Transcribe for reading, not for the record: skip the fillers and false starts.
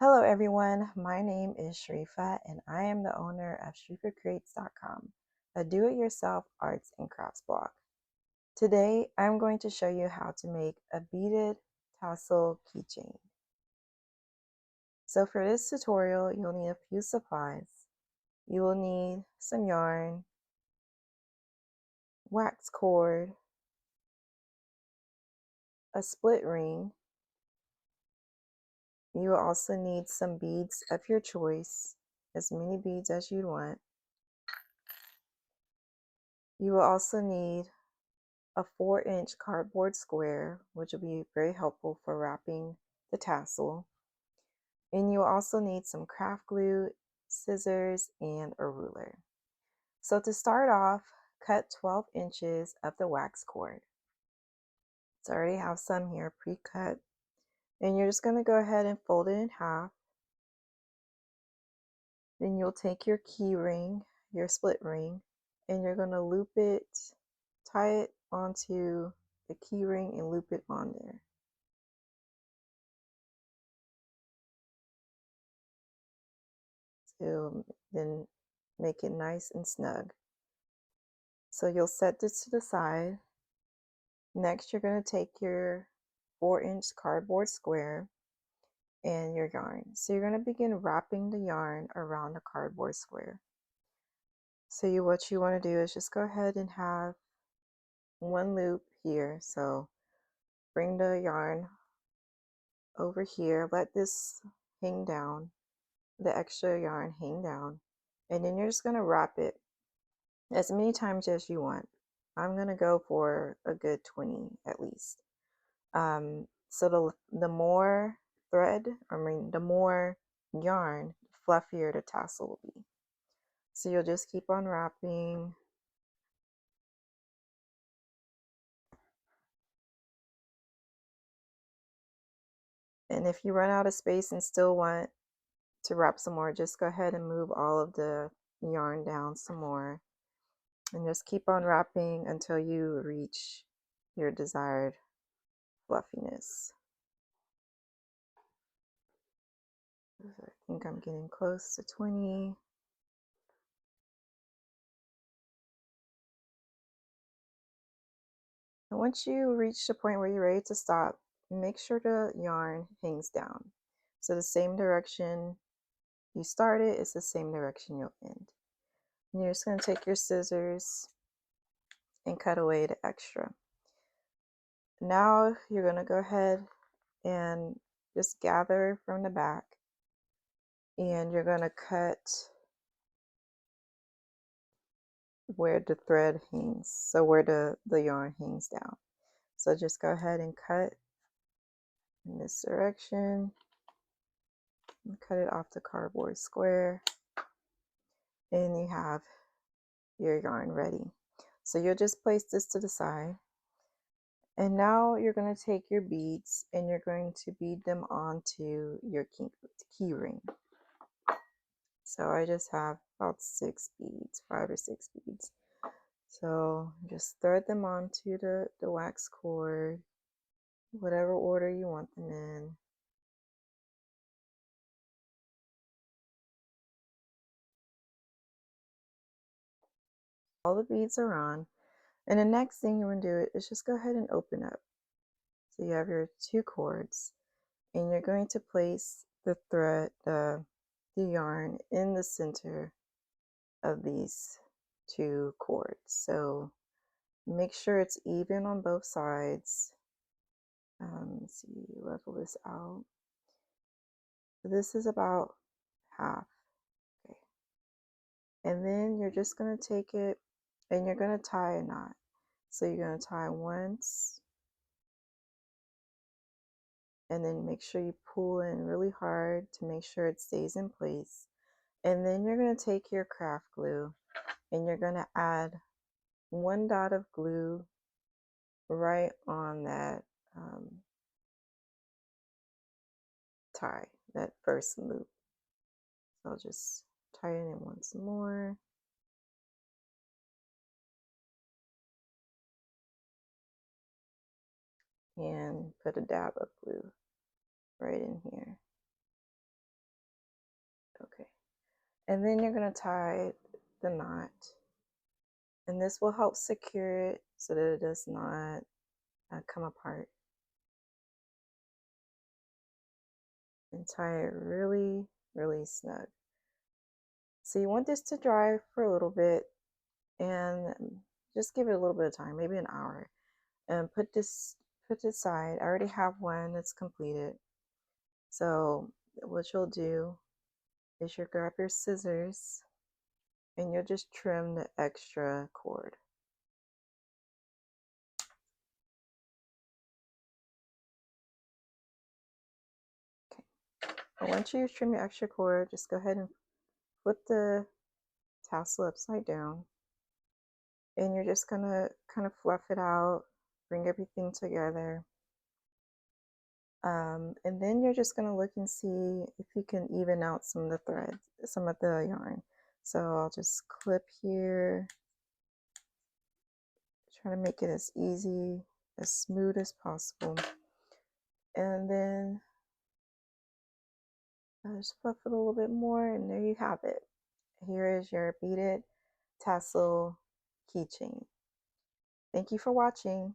Hello everyone, my name is Sharifa and I am the owner of SharifaCreates.com, a do-it-yourself arts and crafts blog. Today I'm going to show you how to make a beaded tassel keychain. So for this tutorial you'll need a few supplies. You will need some yarn, wax cord, a split ring. You will also need some beads of your choice, as many beads as you want. You will also need a 4-inch cardboard square, which will be very helpful for wrapping the tassel. And you'll also need some craft glue, scissors, and a ruler. So to start off, cut 12 inches of the wax cord. So I already have some here pre-cut. And you're just going to go ahead and fold it in half. Then you'll take your key ring, your split ring, and you're going to loop it, tie it onto the key ring and loop it on there. To then make it nice and snug. So you'll set this to the side. Next, you're going to take your 4-inch cardboard square and your yarn. So you're going to begin wrapping the yarn around the cardboard square. So what you want to do is just go ahead and have one loop here. So bring the yarn over here, let this hang down, the extra yarn hang down, and then you're just going to wrap it as many times as you want. I'm going to go for a good 20 at least. So the more thread, the more yarn, the fluffier the tassel will be. So you'll just keep on wrapping. And if you run out of space and still want to wrap some more, just go ahead and move all of the yarn down some more. And just keep on wrapping until you reach your desired fluffiness. I think I'm getting close to 20. And once you reach the point where you're ready to stop, make sure the yarn hangs down. So the same direction you started is the same direction you'll end. And you're just going to take your scissors and cut away the extra. Now you're going to go ahead and just gather from the back, and you're going to cut where the thread hangs, so where the yarn hangs down. So just go ahead and cut in this direction and cut it off the cardboard square, and you have your yarn ready. So you'll just place this to the side, and now you're going to take your beads and you're going to bead them onto your key ring. So I just have about 6 beads, 5 or 6 beads. So just thread them onto the wax cord, whatever order you want them in. All the beads are on. And the next thing you want to do is just go ahead and open up. So you have your 2 cords, and you're going to place the thread, the yarn in the center of these 2 cords. So make sure it's even on both sides. Let's see, level this out. So this is about half. Okay. And then you're just going to take it and you're going to tie a knot. So you're going to tie once, and then make sure you pull in really hard to make sure it stays in place. And then you're going to take your craft glue and you're going to add 1 dot of glue right on that tie, that first loop. So I'll just tie it in once more. And put a dab of glue right in here. And then you're going to tie the knot. And this will help secure it so that it does not come apart. And tie it really, really snug. So you want this to dry for a little bit and just give it a little bit of time, maybe an hour. And put this aside. I already have one that's completed. So what you'll do is you'll grab your scissors and you'll just trim the extra cord. Okay. And once you trim your extra cord, just go ahead and flip the tassel upside down. And you're just gonna kind of fluff it out, bring everything together. And then you're just gonna look and see if you can even out some of the threads, some of the yarn. So I'll just clip here, try to make it as easy, as smooth as possible. And then just fluff it a little bit more, and there you have it. Here is your beaded tassel keychain. Thank you for watching.